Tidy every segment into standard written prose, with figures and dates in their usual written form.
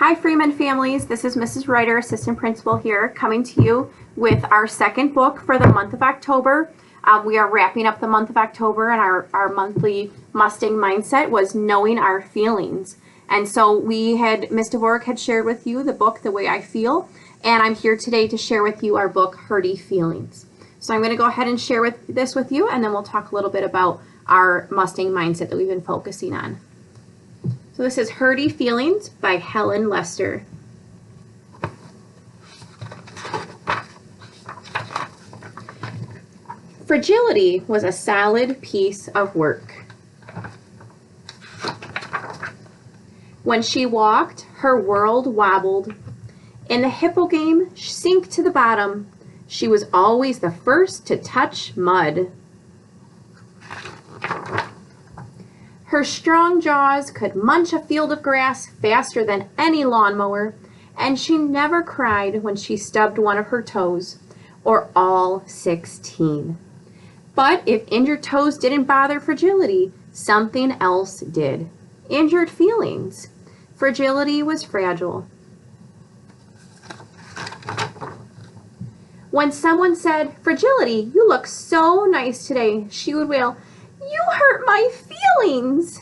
Hi Freeman families, this is Mrs. Ryder, Assistant Principal here, coming to you with our second book for the month of October. We are wrapping up the month of October, and our monthly Mustang mindset was knowing our feelings. And so Ms. Dvorak had shared with you the book, The Way I Feel, and I'm here today to share with you our book, Hurty Feelings. So I'm going to go ahead and share this with you, and then we'll talk a little bit about our Mustang mindset that we've been focusing on. So this is Hurty Feelings by Helen Lester. Fragility was a solid piece of work. When she walked, her world wobbled. In the hippo game, sink to the bottom, she was always the first to touch mud. Her strong jaws could munch a field of grass faster than any lawnmower, and she never cried when she stubbed one of her toes, or all 16. But if injured toes didn't bother Fragility, something else did. Injured feelings. Fragility was fragile. When someone said, "Fragility, you look so nice today," she would wail, "You hurt my feelings."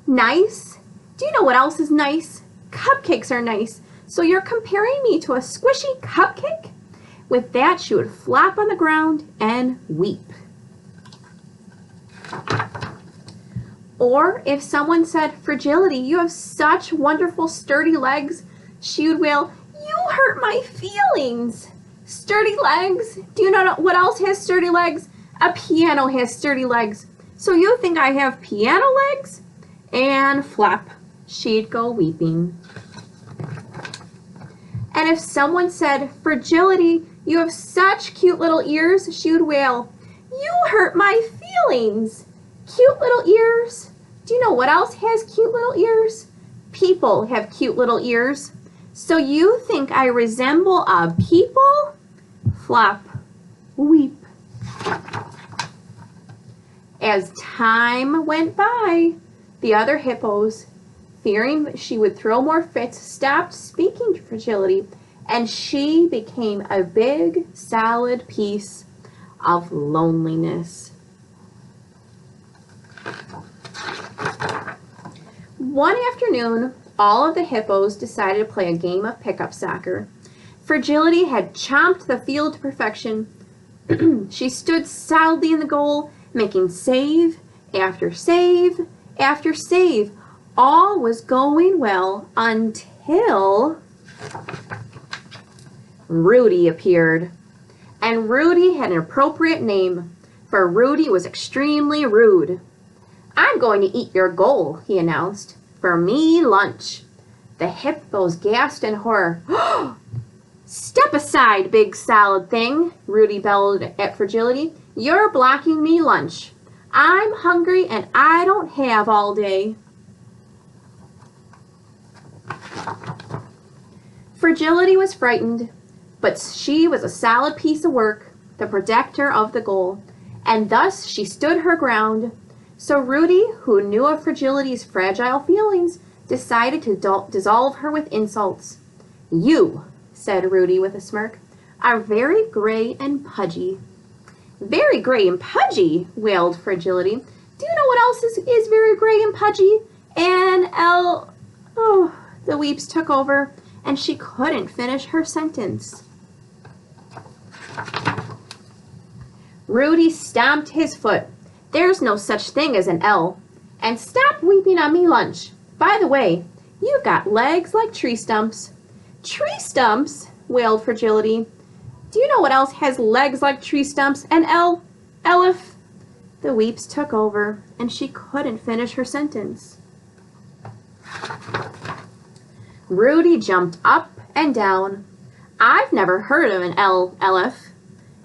Nice? Do you know what else is nice? Cupcakes are nice. So you're comparing me to a squishy cupcake? With that, she would flop on the ground and weep. Or if someone said, "Fragility, you have such wonderful sturdy legs," she would wail, "You hurt my feelings." Sturdy legs? Do you know what else has sturdy legs? A piano has sturdy legs. So you think I have piano legs? And flop, she'd go weeping. And if someone said, "Fragility, you have such cute little ears," she would wail, "You hurt my feelings." Cute little ears? Do you know what else has cute little ears? People have cute little ears. So you think I resemble a people? Flop, weep. As time went by, the other hippos, fearing she would throw more fits, stopped speaking to Fragility, and she became a big, solid piece of loneliness. One afternoon, all of the hippos decided to play a game of pickup soccer. Fragility had chomped the field to perfection. She stood solidly in the goal, making save after save after save. All was going well until Rudy appeared. And Rudy had an appropriate name, for Rudy was extremely rude. "I'm going to eat your goal," he announced. "For me, lunch." The hippos gasped in horror. "Step aside, big solid thing," Rudy bellowed at Fragility. "You're blocking me lunch. I'm hungry and I don't have all day." Fragility was frightened, but she was a solid piece of work, the protector of the goal, and thus she stood her ground. So Rudy, who knew of Fragility's fragile feelings, decided to dissolve her with insults. "You," said Rudy with a smirk, "are very gray and pudgy." "Very gray and pudgy?" wailed Fragility. "Do you know what else is very gray and pudgy?" And the weeps took over, and she couldn't finish her sentence. Rudy stomped his foot. "There's no such thing as an L. And stop weeping on me lunch. By the way, you've got legs like tree stumps." "Tree stumps?" wailed Fragility. "Do you know what else has legs like tree stumps? An elephant?" The weeps took over, and she couldn't finish her sentence. Rudy jumped up and down. "I've never heard of an elephant.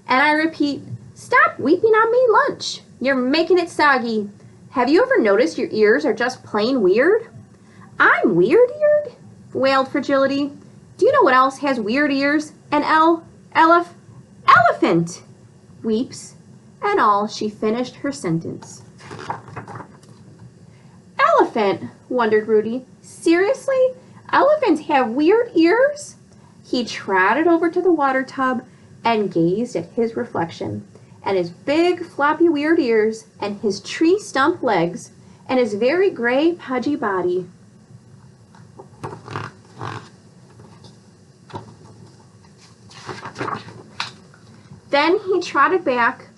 And I repeat, stop weeping on me lunch. You're making it soggy. Have you ever noticed your ears are just plain weird?" "I'm weird-eared?" wailed Fragility. "Do you know what else has weird ears? An elephant!" Weeps and all, she finished her sentence. "Elephant," wondered Rudy. "Seriously? Elephants have weird ears. He trotted over to the water tub and gazed at his reflection, and his big floppy weird ears, and his tree stump legs, and his very gray pudgy body. Then he trotted back,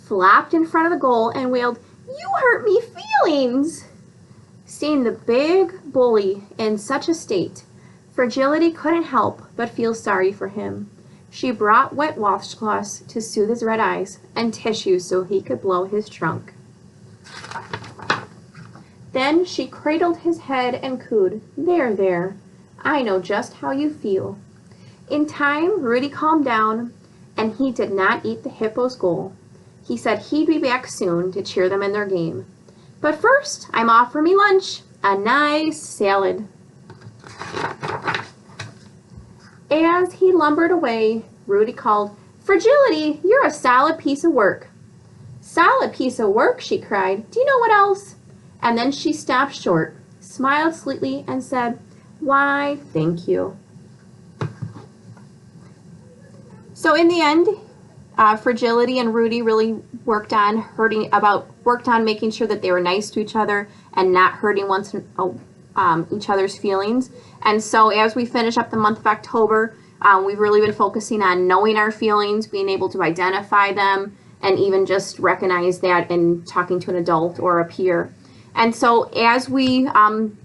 flopped in front of the goal, and wailed, "You hurt me feelings!" Seeing the big bully in such a state, Fragility couldn't help but feel sorry for him. She brought wet washcloths to soothe his red eyes and tissues so he could blow his trunk. Then she cradled his head and cooed, "There, there, I know just how you feel." In time, Rudy calmed down, and he did not eat the hippo's goal. He said he'd be back soon to cheer them in their game. But first, I'm off for me lunch, a nice salad. As he lumbered away, Rudy called, "Fragility, you're a solid piece of work." "Solid piece of work," she cried. "Do you know what else?" And then she stopped short, smiled sweetly, and said, "Why, thank you." So in the end, Fragility and Rudy really worked on making sure that they were nice to each other and not hurting each other's feelings. And so as we finish up the month of October, we've really been focusing on knowing our feelings, being able to identify them, and even just recognize that in talking to an adult or a peer. And so as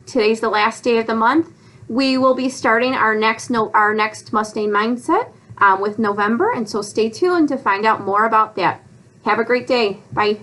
today's the last day of the month, we will be starting our next Mustang Mindset with November, and so stay tuned to find out more about that. Have a great day. Bye.